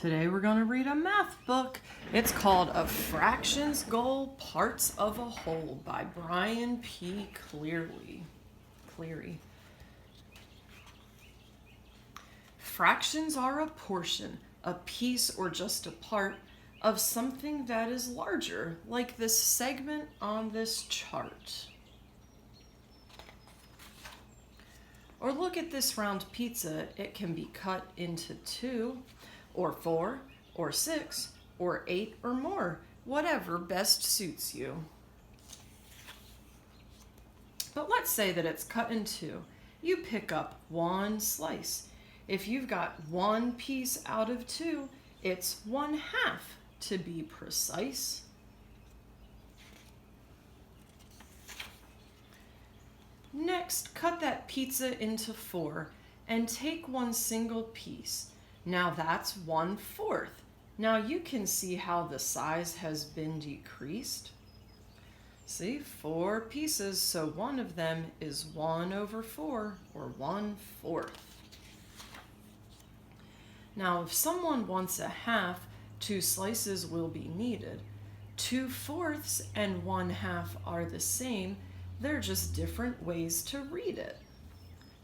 Today we're going to read a math book. It's called A Fractions Goal, Parts of a Whole by Brian P. Cleary. Fractions are a portion, a piece, or just a part of something that is larger, like this segment on this chart. Or look at this round pizza. It can be cut into 2, or 4, or 6, or 8, or more, whatever best suits you. But let's say that it's cut in 2. You pick up one slice. If you've got one piece out of 2, it's 1/2 to be precise. Next, cut that pizza into 4 and take one single piece. Now that's 1/4. Now you can see how the size has been decreased. See, 4 pieces, so one of them is 1/4, or 1/4. Now if someone wants a half, 2 slices will be needed. 2/4 and 1/2 are the same. They're just different ways to read it.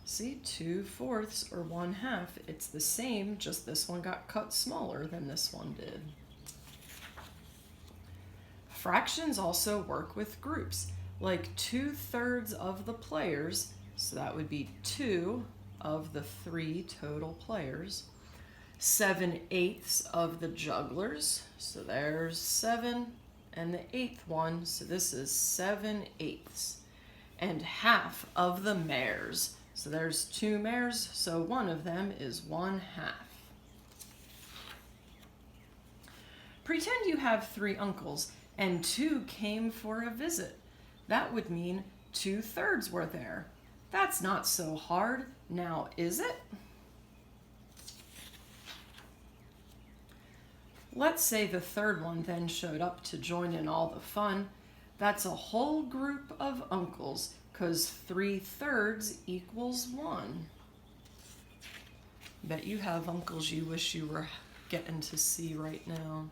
See, 2/4 or 1/2, it's the same, just this one got cut smaller than this one did. Fractions also work with groups, like 2/3 of the players, so that would be 2 of the 3 total players. 7/8 of the jugglers, so there's 7, and the 8th one, so this is 7/8. And half of the mares, so there's 2 mares, so one of them is 1/2. Pretend you have 3 uncles and 2 came for a visit. That would mean 2/3 were there. That's not so hard, now is it? Let's say the 3rd one then showed up to join in all the fun. That's a whole group of uncles, because 3/3 equals 1. Bet you have uncles you wish you were getting to see right now.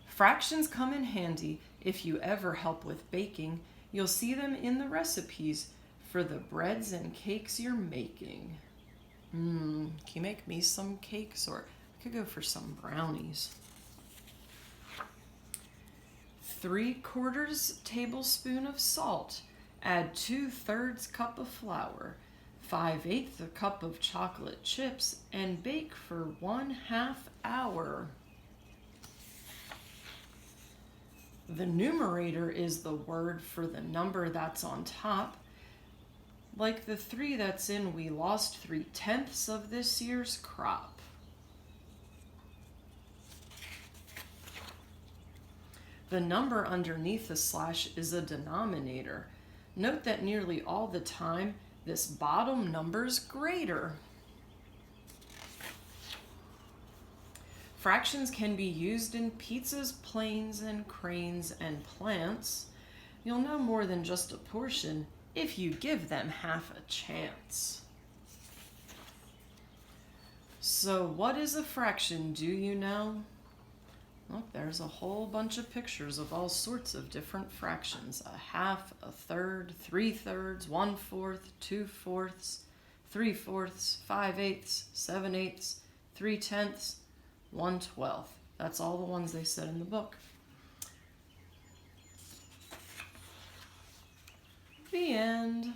Fractions come in handy if you ever help with baking. You'll see them in the recipes for the breads and cakes you're making. Can you make me some cakes? Or I could go for some brownies. 3/4 tablespoon of salt. Add 2/3 cup of flour, 5/8 a cup of chocolate chips, and bake for 1/2 hour. The numerator is the word for the number that's on top. Like the 3 that's in we lost 3/10 of this year's crop. The number underneath the slash is a denominator. Note that nearly all the time, this bottom number's greater. Fractions can be used in pizzas, planes, and cranes, and plants. You'll know more than just a portion if you give them half a chance. So what is a fraction, do you know? Look, there's a whole bunch of pictures of all sorts of different fractions. 1/2, 1/3, 3/3, 1/4, 2/4, 3/4, 5/8, 7/8, 3/10, 1/12. That's all the ones they said in the book. The end.